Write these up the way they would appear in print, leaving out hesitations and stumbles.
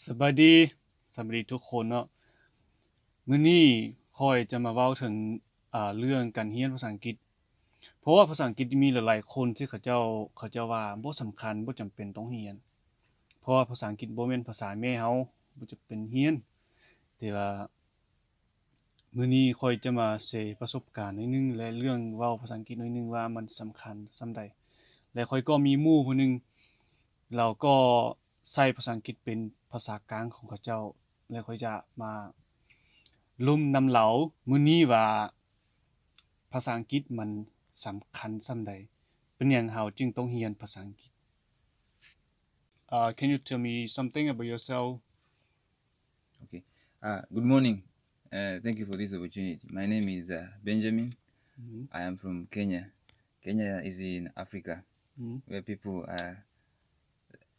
สวัสดีทุกคนเนาะมื้อนี้ข้อยจะมาเว้าถึงเรื่องการเรียนภาษาอังกฤษเพราะว่าภาษาอังกฤษมีหลายๆคนที่เขาเจ้าว่าบ่สำคัญบ่จำเป็นต้องเรียนเพราะว่าภาษาอังกฤษบ่แม่นภาษาแม่เฮาบ่จำเป็นเรียนแต่ว่ามื้อนี้ข้อยจะมาแชร์ประสบการณ์หน่อยหนึ่งและเรื่องเว้าภาษาอังกฤษหน่อยหนึ่งว่ามันสำคัญส่ำใดและข้อยก็มีหมู่ผู้หนึ่งเราก็ใช้ภาษาอังกฤษเป็นภาษากลางของเขาเจ้าและข้อยจะมาลุ่มนำเหลามื้อนี้ว่าภาษาอังกฤษมันสำคัญส่ำใดเป็นหยังเราจึงต้องเรียนภาษาอังกฤษcan you tell me something about yourself? Okay. Good morning. Thank you for this opportunity. My name is Benjamin. I am from Kenya. Kenya is in Africa, where people are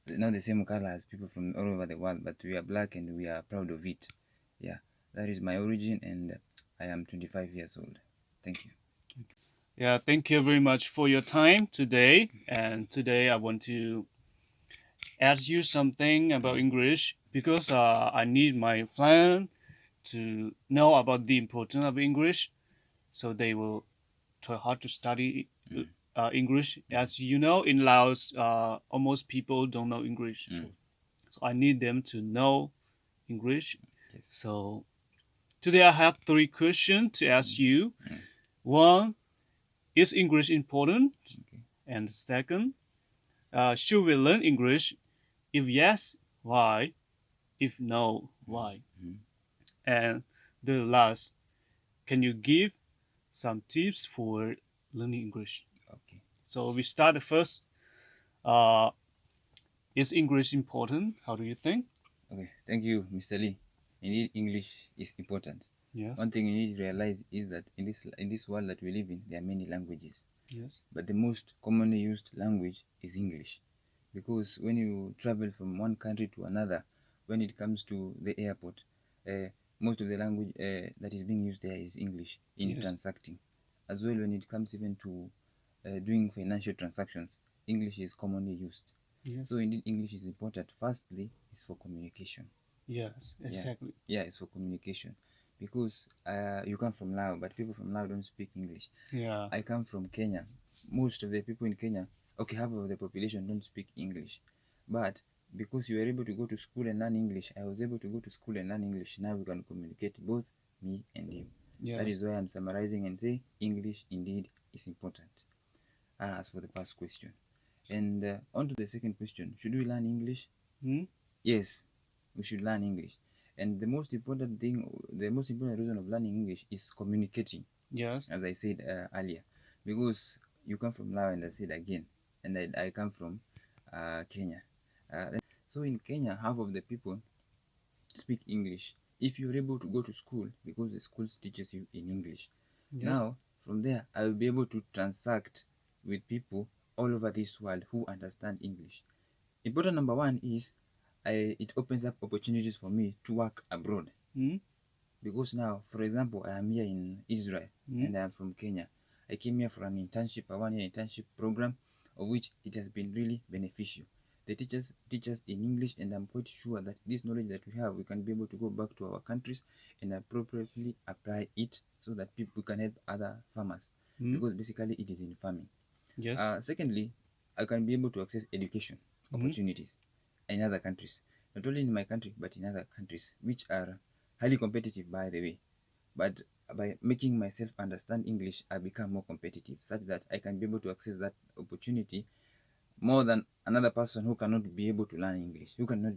not the same color as people from all over the world, but we are black and we are proud of it. Yeah, that is my origin, and I am 25 years old. Thank you. Yeah, thank you very much for your time today. And today I want to ask you something about English because I need my friend to know about the importance of English, so they will try hard to study English. As you know, in Laos, almost people don't know English, so I need them to know English. Yes. So today I have 3 questions to ask you. One, is English important? Okay. And second, should we learn English? If yes, why? If no, why? And the last, can you give some tips for learning English? Okay. So we start first. Uh, is English important? How do you think? Okay. Thank you, Mr. Lee. Indeed, English is important. Yes. One thing you need to realize is that in this world that we live in, there are many languages. Yes. But the most commonly used language is English, because when you travel from one country to another, when it comes to the airport, most of the language that is being used there is English in Yes. transacting. As well, when it comes even to doing financial transactions, English is commonly used. Yes. So indeed, English is important. Firstly, it's for communication. Yes, exactly. Yeah, it's for communication. Because you come from Laos, but people from Laos don't speak English. Yeah. I come from Kenya. Most of the people in Kenya, okay, half of the population don't speak English. But because you were able to go to school and learn English, I was able to go to school and learn English. Now we can communicate, both me and you. Yes. That is why I'm summarizing and say English indeed is important. As for the first question. And on to the second question. Should we learn English? Yes, we should learn English. And the most important thing, the most important reason of learning English is communicating. Yes. As I said earlier, because you come from Laos, and I said again, and I come from Kenya. So in Kenya, half of the people speak English. If you're able to go to school, because the school teaches you in English, Yes. now from there I will be able to transact with people all over this world who understand English. Important number one is it opens up opportunities for me to work abroad. Because now, for example, I am here in Israel and I am from Kenya. I came here for an internship, a 1-year internship program, of which it has been really beneficial. The teachers teach us in English, and I'm quite sure that this knowledge that we have, we can be able to go back to our countries and appropriately apply it so that people can help other farmers. Because basically it is in farming. Yes. Secondly, I can be able to access education opportunities in other countries. Not only in my country, but in other countries, which are highly competitive, by the way. But by making myself understand English, I become more competitive, such that I can be able to access that opportunity more than another person who cannot be able to learn English, who cannot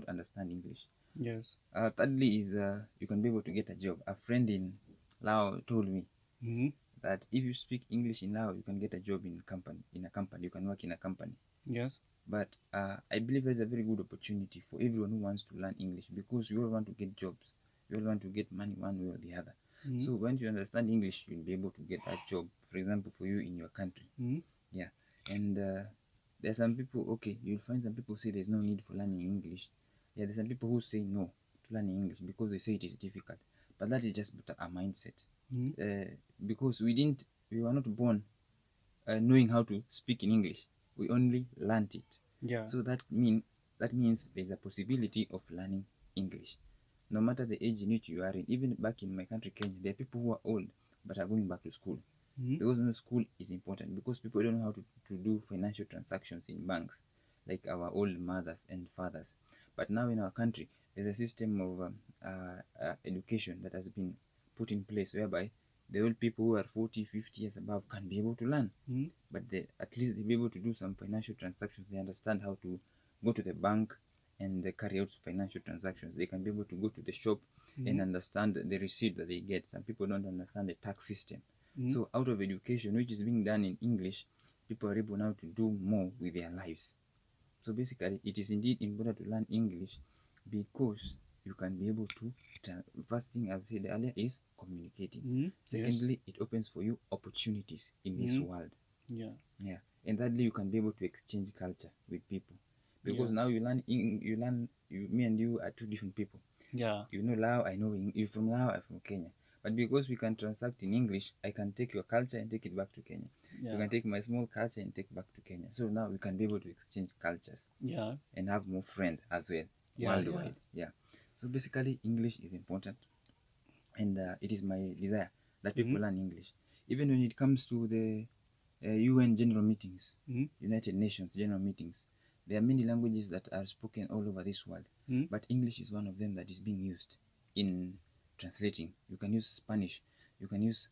understand English. Yes. Thirdly is you can be able to get a job. A friend in Laos told me that if you speak English in Laos, you can get a job in a company. You can work in a company. Yes. But I believe there's a very good opportunity for everyone who wants to learn English, because we all want to get jobs. We all want to get money one way or the other. So when you understand English, you'll be able to get a job, for example, for you in your country. Yeah. And there's some people, okay, you'll find some people say there's no need for learning English. Yeah, there's some people who say no to learning English because they say it is difficult. But that is just a mindset. Because we were not born knowing how to speak in English. We only learned it. Yeah. So that means that means there's a possibility of learning English. No matter the age in which you are in, even back in my country, Kenya, there are people who are old but are going back to school. Because school is important, because people don't know how to do financial transactions in banks like our old mothers and fathers. But now in our country, there's a system of education that has been put in place whereby the old people who are 40, 50 years above can be able to learn. But at least they'll be able to do some financial transactions. They understand how to go to the bank and carry out financial transactions. They can be able to go to the shop and understand the receipt that they get. Some people don't understand the tax system. So out of education, which is being done in English, people are able now to do more with their lives. So basically, it is indeed important to learn English because you can be able to, first thing as I said earlier, is communicating. Secondly, it opens for you opportunities in this world. Yeah. And thirdly, you can be able to exchange culture with people. Because now me and you are two different people. You know Lao, I know you from Lao, I'm from Kenya. But because we can transact in English, I can take your culture and take it back to Kenya. You can take my small culture and take back to Kenya. So now we can be able to exchange cultures and have more friends as well worldwide. So basically, English is important, and it is my desire that people learn English. Even when it comes to the UN general meetings, United Nations general meetings, there are many languages that are spoken all over this world, but English is one of them that is being used in translating. You can use Spanish, you can use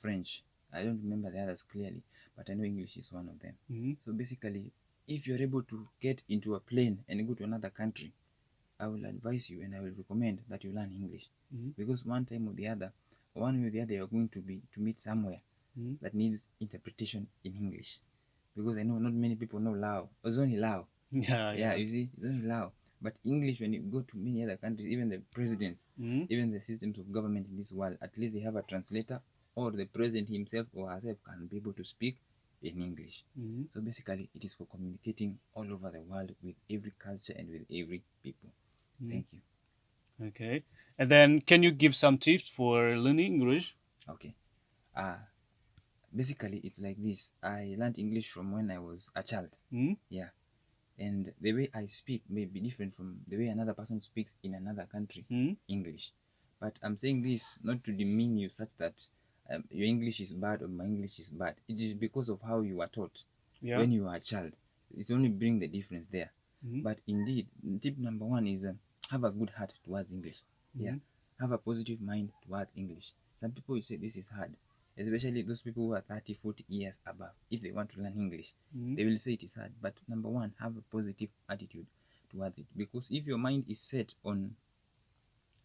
French. I don't remember the others clearly, but I know English is one of them. So basically, if you're able to get into a plane and go to another country, I will advise you and I will recommend that you learn English, because one time or the other, you're going to meet somewhere that needs interpretation in English. Because I know not many people know Lao. It's only Lao. You see, it's only Lao. But English, when you go to many other countries, even the presidents, even the systems of government in this world, at least they have a translator, or the president himself or herself can be able to speak in English. So basically, it is for communicating all over the world with every culture and with every people. Thank you. Okay. And then, can you give some tips for learning English? Okay. Basically, it's like this. I learned English from when I was a child. Yeah. And the way I speak may be different from the way another person speaks in another country, English. But I'm saying this not to demean you such that your English is bad or my English is bad. It is because of how you are taught when you are a child. It only brings the difference there. But indeed, tip number one is have a good heart towards English. Have a positive mind towards English. Some people will say this is hard, especially those people who are 30, 40 years above. If they want to learn English, they will say it is hard. But number one, have a positive attitude towards it. Because if your mind is set on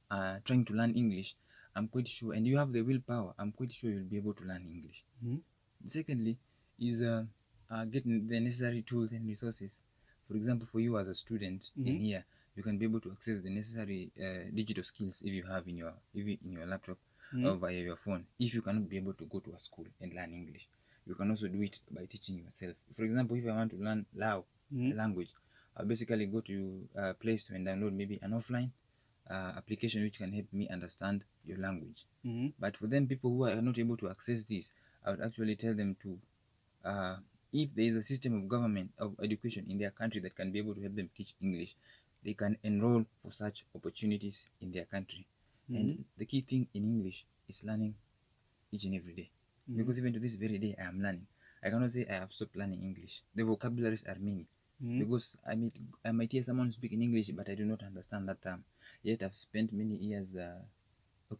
trying to learn English, I'm quite sure, and you have the willpower, I'm quite sure you'll be able to learn English. Secondly, is getting the necessary tools and resources. For example, for you as a student in here, you can be able to access the necessary digital skills if you have in your laptop or via your phone. If you cannot be able to go to a school and learn English, you can also do it by teaching yourself. For example, if I want to learn Lao language, I'll basically go to Play Store and download maybe an offline application which can help me understand your language. But for them, people who are not able to access this, I would actually tell them to, if there is a system of government of education in their country that can be able to help them teach English, they can enroll for such opportunities in their country. And the key thing in English is learning each and every day. Because even to this very day, I am learning. I cannot say I have stopped learning English. The vocabularies are many. Because I might hear someone speak in English, but I do not understand that term. Yet I've spent many years,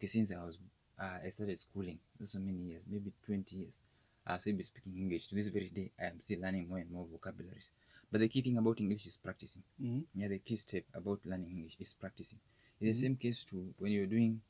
since I started schooling, so many years, maybe 20 years. I've still been speaking English. To this very day, I am still learning more and more vocabularies. But the key thing about English is practicing. The key step about learning English is practicing. It's the same case to when you're doing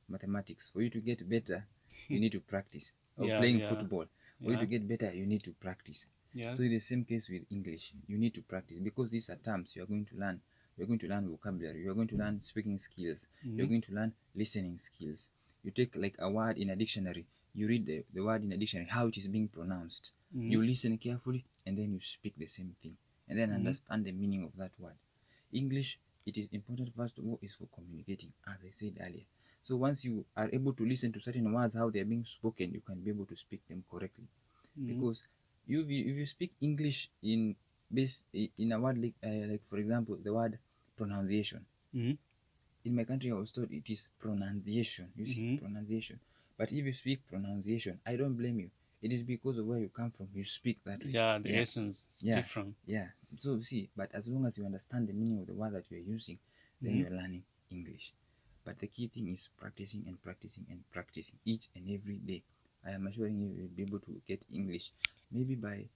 mathematics. For you to get better, you need to practice. Or playing football. For you to get better, you need to practice. So it's the same case with English. You need to practice, because these are terms you are going to learn. You're going to learn vocabulary. You're going to learn speaking skills. You're going to learn listening skills. You take like a word in a dictionary. You read the word in a dictionary, how it is being pronounced. You listen carefully, and then you speak the same thing, and then understand the meaning of that word. English, it is important first of all is for communicating, as I said earlier. So once you are able to listen to certain words, how they are being spoken, you can be able to speak them correctly. Because if you speak English in based in a word like for example the word pronunciation. Mhm. In my country I was told it is pronunciation. You see, pronunciation. But if you speak pronunciation, I don't blame you. It is because of where you come from. You speak that way. Yeah, the essence is Yeah. different. Yeah. So see, but as long as you understand the meaning of the word that you are using, then you are learning English. But the key thing is practicing and practicing and practicing each and every day. I am assuring you, you'll be able to get English maybe by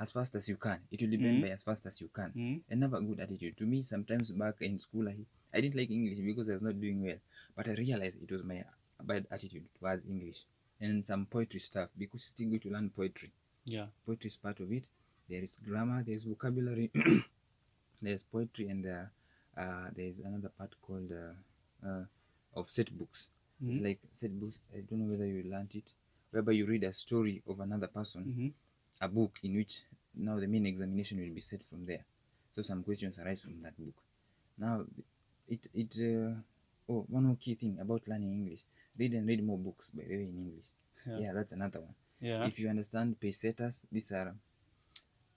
as fast as you can. It will depend by as fast as you can. And have a good attitude. To me, sometimes back in school, I didn't like English because I was not doing well. But I realized it was my bad attitude towards English. And some poetry stuff, because you're still going to learn poetry. Yeah. Poetry is part of it. There is grammar, there's vocabulary, there's poetry, and there's another part called of set books. It's like set books. I don't know whether you learned it, whereby you read a story of another person, a book in which now the main examination will be set from there. So some questions arise from that book. Now, one more key thing about learning English: read and read more books. By the way, in English, yeah, that's another one. Yeah. If you understand pesetas, these are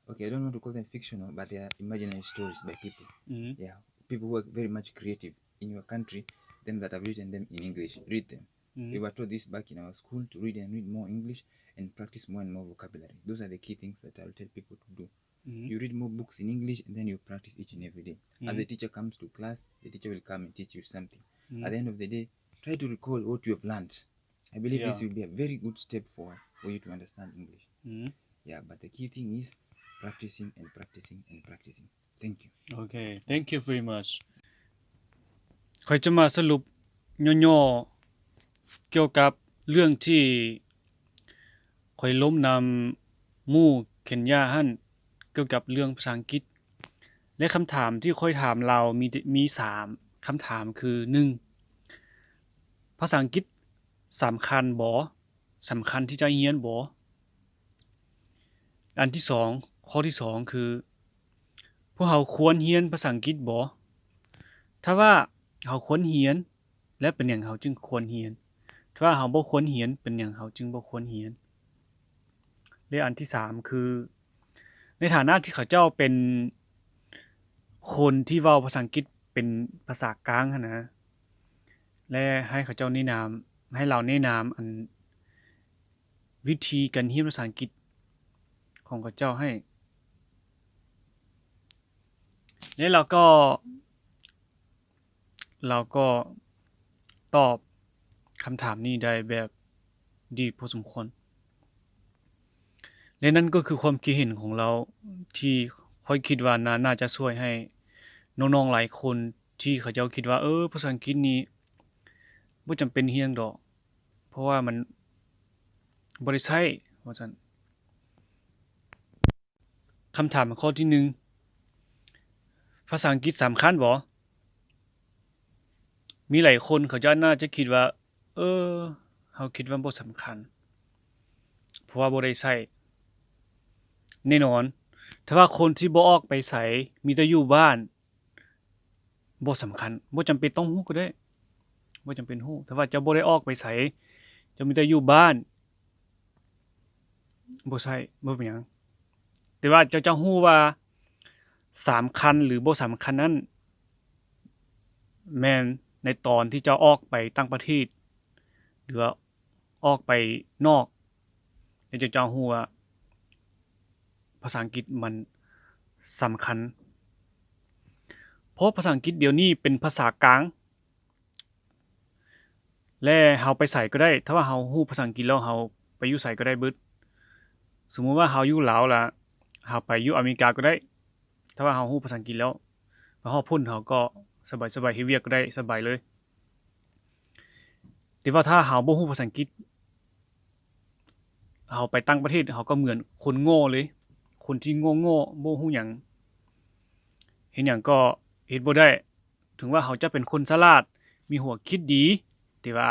okay. I don't want to call them fictional, but they are imaginary stories by people. Yeah, people who are very much creative in your country, them that have written them in English. Read them. We were taught this back in our school, to read and read more English and practice more and more vocabulary. Those are the key things that I'll tell people to do. You read more books in English and then you practice each and every day. As the teacher comes to class, the teacher will come and teach you something. At the end of the day, try to recall what you have learned. I believe this will be a very good step forward for you to understand English. Yeah, but the key thing is practicing and practicing and practicing. Thank you. Okay, thank you very much ค่อยจะมาสรุปย่อๆเกี่ยวกับเรื่องที่ค่อยล้มนำหมู่เคนยาหั่นเกี่ยวกับเรื่องภาษาอังกฤษและคำถามที่ค่อยถามเรามี3คำถามคือ1ภาษาอังกฤษสำคัญบ่สำคัญที่จะเรียนบ่อันที่2ข้อที่2คือพวกเราควรเรียนภาษาอังกฤษบ่ถ้าว่าเราควรเรียนและเป็นหยังเราจึงควรเรียนถ้าว่าเราบ่ควรเรียนเป็นหยังเราจึงบ่ควรเรียนและอันที่3คือในฐานะที่เขาเจ้าเป็นคนที่เว้าภาษาอังกฤษเป็นภาษากลางหั้นนะและให้เขาเจ้าแนะนำให้เราแนะนำอันวิธีการเรียนภาษาอังกฤษของเขาเจ้าให้และเราก็ตอบคำถามนี้ได้แบบดีพอสมควรและนั่นก็คือความคิดเห็นของเราที่ค่อยคิดว่าน่าจะช่วยให้น้องๆหลายคนที่เขาเจ้าคิดว่าภาษาอังกฤษนี้บ่จำเป็นเรียนดอกเพราะว่ามันบ่ได้ใช้ว่าซั่นคำถามข้อที่1ภาษาอังกฤษสำคัญบ่มีหลายคนเขาจะน่าจะคิดว่าเฮาคิดว่าบ่สำคัญเพราะว่าบ่ได้ใช้แน่นอนถ้าว่าคนที่บ่ออกไปไสมีแต่อยู่บ้านบ่สำคัญบ่จำเป็นต้องรู้ก็ได้บ่จำเป็นรู้ถ้าว่าเจ้าบ่ได้ออกไปไสเจ้ามีแต่อยู่บ้านบ่ใช่บ่เป็นหยังแต่ว่าเจ้าจะรู้ว่าสำคัญหรือบ่สำคัญนั้นแม่นในตอนที่เจ้าออกไปต่างประเทศหรือว่าออกไปนอกแล้วเจ้าจะรู้ว่าภาษาอังกฤษมันสำคัญเพราะภาษาอังกฤษเดี๋ยวนี้เป็นภาษากลางและเฮาไปไสก็ได้ถ้าว่าเฮารู้ภาษาอังกฤษแล้วเฮาไปอยู่ไสก็ได้เบิดสมมุติว่าเฮาอยู่ลาวล่ะเฮาไปอยู่อเมริกาก็ได้ถ้าว่าเฮารู้ภาษาอังกฤษแล้วพอเฮาพุ่นเฮาก็สบายๆเฮ็ดเวียกก็ได้สบายเลยแต่ว่าถ้าเฮาบ่รู้ภาษาอังกฤษเฮาไปต่างประเทศเฮาก็เหมือนคนโง่เลยคนที่โง่ๆบ่รู้หยังเฮ็ดหยังก็เฮ็ดบ่ได้ถึงว่าเฮาจะเป็นคนฉลาดมีหัวคิดดีแต่ว่า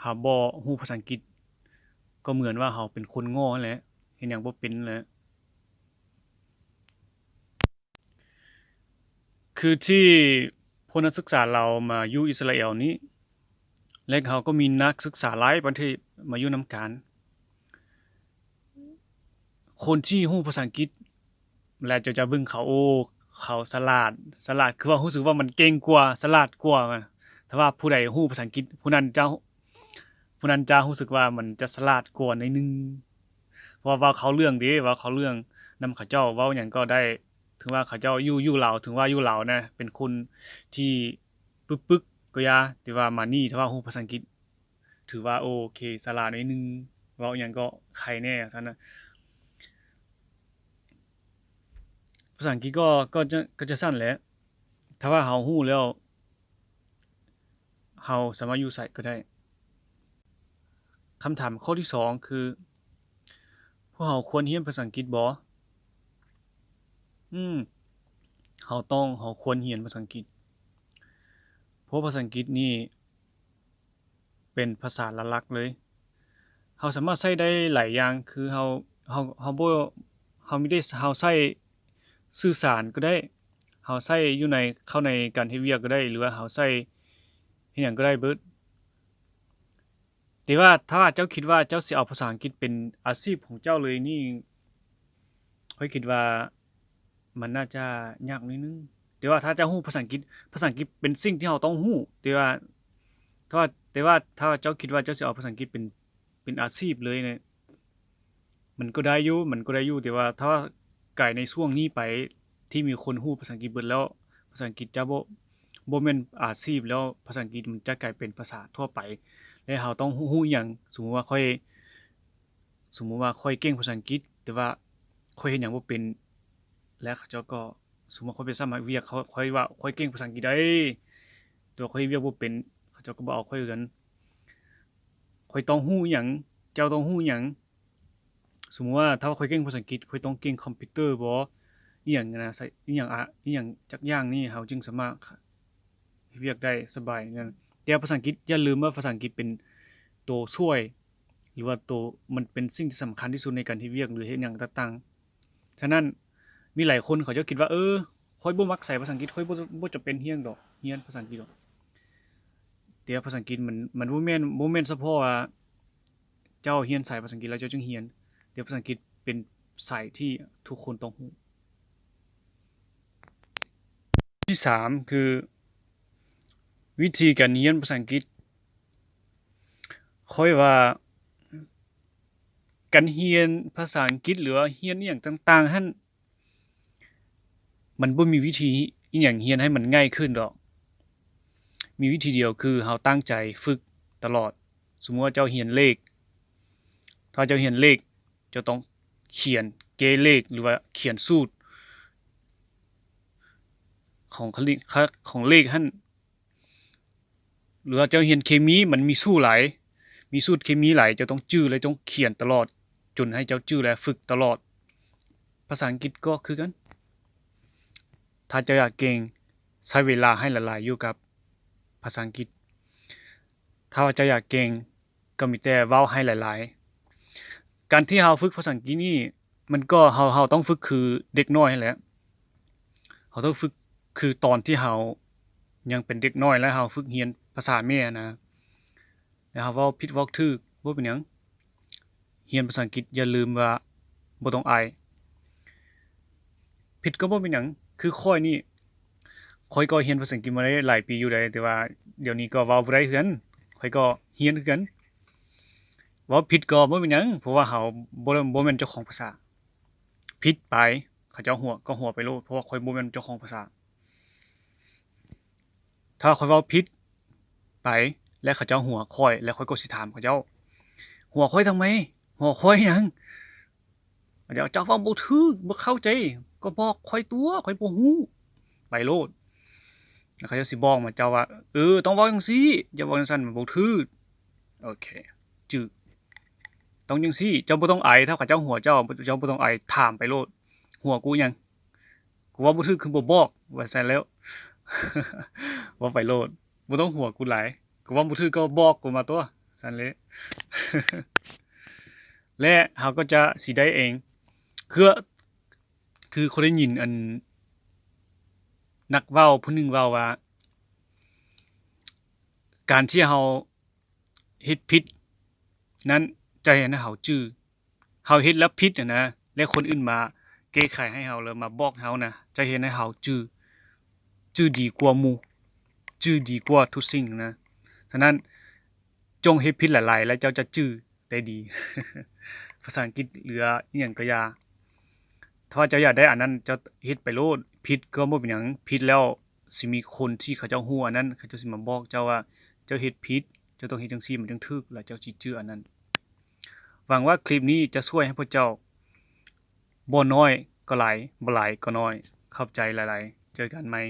เฮาบ่รู้ภาษาอังกฤษก็เหมือนว่าเฮาเป็นคนโง่นั่นแหละเฮ็ดหยังบ่เป็นนั่นแหละคือที่พวกนักศึกษาเรามาอยู่อิสราเอลนี้และเขาก็มีนักศึกษาหลายประเทศมาอยู่นำกันคนที่รู้ภาษาอังกฤษ แล้วเจ้าจะเบิ่งเขาโอ้เขาฉลาดคือว่ารู้สึกว่ามันเก่งกว่าฉลาดกว่าถ้าว่าผู้ใดฮู้ภาษาอังกฤษผู้นั้นจะรู้สึกว่ามันจะฉลาดกว่าหน่อยหนึงเพราะว่าเว้าเข้าเรื่องเด้เว้าเข้าเรื่องนำเขาเจ้าเว้าหยังก็ได้ถึงว่าเขาเจ้าอยู่ลาวถึงว่าอยู่ลาวนะเป็นคนที่ปึกๆก็ยาแต่ว่ามานี่ถ้าว่าฮู้ภาษาอังกฤษถือว่าโอเคฉลาดหน่อยหนึงเว้าหยังก็ใครแน่ซั่นน่ะ ภาษาอังกฤษก็จะสั้นแหละถ้าว่าเรารู้แล้วเราสามารถอยู่ไสก็ได้คำถามข้อที่2คือพวกเราควรเรียนภาษาอังกฤษบ่อืมเราควรเรียนภาษาอังกฤษเพราะภาษาอังกฤษนี่เป็นภาษาหลักๆเลยเราสามารถใช้ได้หลายอย่างคือเราบ่เรามีได้เราใช้สื่อสารก็ได้เราใช้อยู่ในเข้าในการเฮ็ดเวียกก็ได้หรือว่าเราใช้เฮ็ดหยังก็ได้เบิด แต่ว่าถ้าเจ้าคิดว่าเจ้าสิเอาภาษาอังกฤษเป็นอาชีพของเจ้าเลยนี่ข้อยคิดว่ามันน่าจะยากนิดนึงแต่ว่าถ้าเจ้ารู้ภาษาอังกฤษเป็นสิ่งที่เราต้องรู้แต่ว่าถ้าเจ้าคิดว่าเจ้าสิเอาภาษาอังกฤษเป็นอาชีพเลยเนี่ยมันก็ได้อยู่แต่ว่าถ้าว่าไกลในช่วงนี้ไปที่มีคนรู้ภาษาอังกฤษเบิดแล้วภาษาอังกฤษจะบ่แม่นอาชีพแล้วภาษาอังกฤษมันจะกลายเป็นภาษาทั่วไป แล้วเราต้องรู้อิหยังสมมุติว่าข้อยเก่งภาษาอังกฤษแต่ว่าข้อยเฮ็ดหยังบ่เป็นและเขาเจ้าก็สมมุติว่าข้อยไปสมัครเวียกเขาข้อยว่าข้อยเก่งภาษาอังกฤษได้แต่ว่าข้อยเฮ็ดเวียกบ่เป็นเขาเจ้าก็บ่เอาข้อยคือกันข้อยต้องรู้อิหยังเจ้าต้องรู้อิหยังสมมุติว่าถ้าว่าข้อยเก่งภาษาอังกฤษข้อยต้องเก่งคอมพิวเตอร์บ่อิหยังนะใช้อิหยังจักอย่างนี่เราจึงสามารถเฮ็ดเวียกได้สบายนั่นแต่ภาษาอังกฤษอย่าลืมว่าภาษาอังกฤษเป็นตัวช่วยหรือว่าตัวมันเป็นสิ่งที่สำคัญที่สุดในการเฮ็ดเวียกหรือเฮ็ดหยังต่างๆฉะนั้นมีหลายคนเขาจะคิดว่าข้อยบ่มักใช้ภาษาอังกฤษข้อยบ่จำเป็นเรียนภาษาอังกฤษดอกแต่ภาษาอังกฤษมันบ่แม่นเฉพาะว่าเจ้าเรียนสายภาษาอังกฤษแล้วเจ้าจึงเรียนแต่ภาษาอังกฤษเป็นสายที่ทุกคนต้องรู้ที่3คือวิธีการเรียนภาษาอังกฤษข้อยว่าการเรียนภาษาอังกฤษหรือว่าเรียนอิหยังต่างๆหั้นมันบ่มีวิธีอิหยังเรียนให้มันง่ายขึ้นดอกมีวิธีเดียวคือเราตั้งใจฝึกตลอดสมมุติว่าเจ้าเรียนเลขถ้าเจ้าเรียนเลขเจ้าต้องเขียนเกณฑ์เลขหรือว่าเขียนสูตรของเลขหั้นหรือว่าเจ้าเรียนเคมีมันมีสูตรหลายมีสูตรเคมีหลายเจ้าต้องจื้อและต้องเขียนตลอดจนให้เจ้าจื้อและฝึกตลอดภาษาอังกฤษก็คือกันถ้าเจ้าอยากเก่งใช้เวลาให้หลายๆอยู่กับภาษาอังกฤษถ้าว่าเจ้าอยากเก่งก็มีแต่เว้าให้หลายๆการที่เราฝึกภาษาอังกฤษนี่มันก็เราต้องฝึกคือเด็กน้อยนั่นแหละเราต้องฝึกคือตอนที่เรายังเป็นเด็กน้อยแล้วเราฝึกเรียนภาษาแม่นะแล้วเราเว้าผิดเว้าถูกบ่เป็นหยังเรียนภาษาอังกฤษอย่าลืมว่าบ่ต้องอายผิดก็บ่เป็นหยังคือข้อยนี่ข้อยก็เรียนภาษาอังกฤษมาได้หลายปีอยู่ได้แต่ว่าเดี๋ยวนี้ก็เว้าบ่ได้คือกันข้อยก็เรียนคือกันเว้าผิดก็บ่เป็นหยังเพราะว่าเราบ่แม่นเจ้าของภาษาผิดไปเขาเจ้าหัวก็หัวไปโลดเพราะว่าข้อยบ่แม่นเจ้าของภาษาถ้าข้อยเว้าผิดไปและเขาเจ้าหัวข้อยแล้วข้อยก็สิถามเขาเจ้าหัวข้อยทำไมหัวข้อยหยังเจ้าเว้าบ่ถูกบ่เข้าใจก็บอกข้อยตัวข้อยบ่ฮู้ไปโลดแล้วเขาเจ้าสิบอกมาเจ้าว่าต้องเว้าจังซี่อย่าเว้าจังซั่นมันบ่ถูกโอเคจื้อต้องจังซี่เจ้าบ่ต้องอายถ้าเขาเจ้าหัวเจ้าบ่ต้องอายถามไปโลดหัวกูหยังกูเว้าบ่ถูกคือบ่บอกว่าซั่นแล้ว เว้าไปโลดบ่ต้องหัวกูหลายกูเว้าบ่ถูกก็บอกกูมาตั่วซั่นแหละ และเราก็จะสิได้เองคือข้อยได้ยินอันนักเว้าผู้หนึ่งเว้าว่าการที่เราเฮ็ดผิดนั้นจะเฮ็ดให้เราจื้อเราเฮ็ดแล้วผิดอะนะและคนอื่นมา ก้ไขให้เฮาแล้วมาบอกเฮานะจะเฮ็ดให้เฮาจื้อดีกว่าหมู่จื้อดีกว่าทุกสิ่งนะฉะนั้นจงเฮ็ดผิดหลายๆแล้วเจ้าจะจื้อได้ดี ภาษาอังกฤษหรืออิหยังก็อย่าถ้าเจ้าอยากได้อันนั้นเจ้าเฮ็ดไปโลดผิดก็บ่เป็นหยังผิดแล้วสิมีคนที่เขาเจ้าฮู้อันนั้นเขาเจ้าสิมาบอกเจ้าว่าเจ้าเฮ็ดผิดเจ้าต้องเฮ็ดจังซี่มันจึงถูกแล้วเจ้าสิจื้ออันนั้นหวังว่าคลิปนี้จะช่วยให้พวกเจ้าบ่น้อยก็หลายบ่หลายก็น้อยเข้าใจหลายๆเจอกันใหม่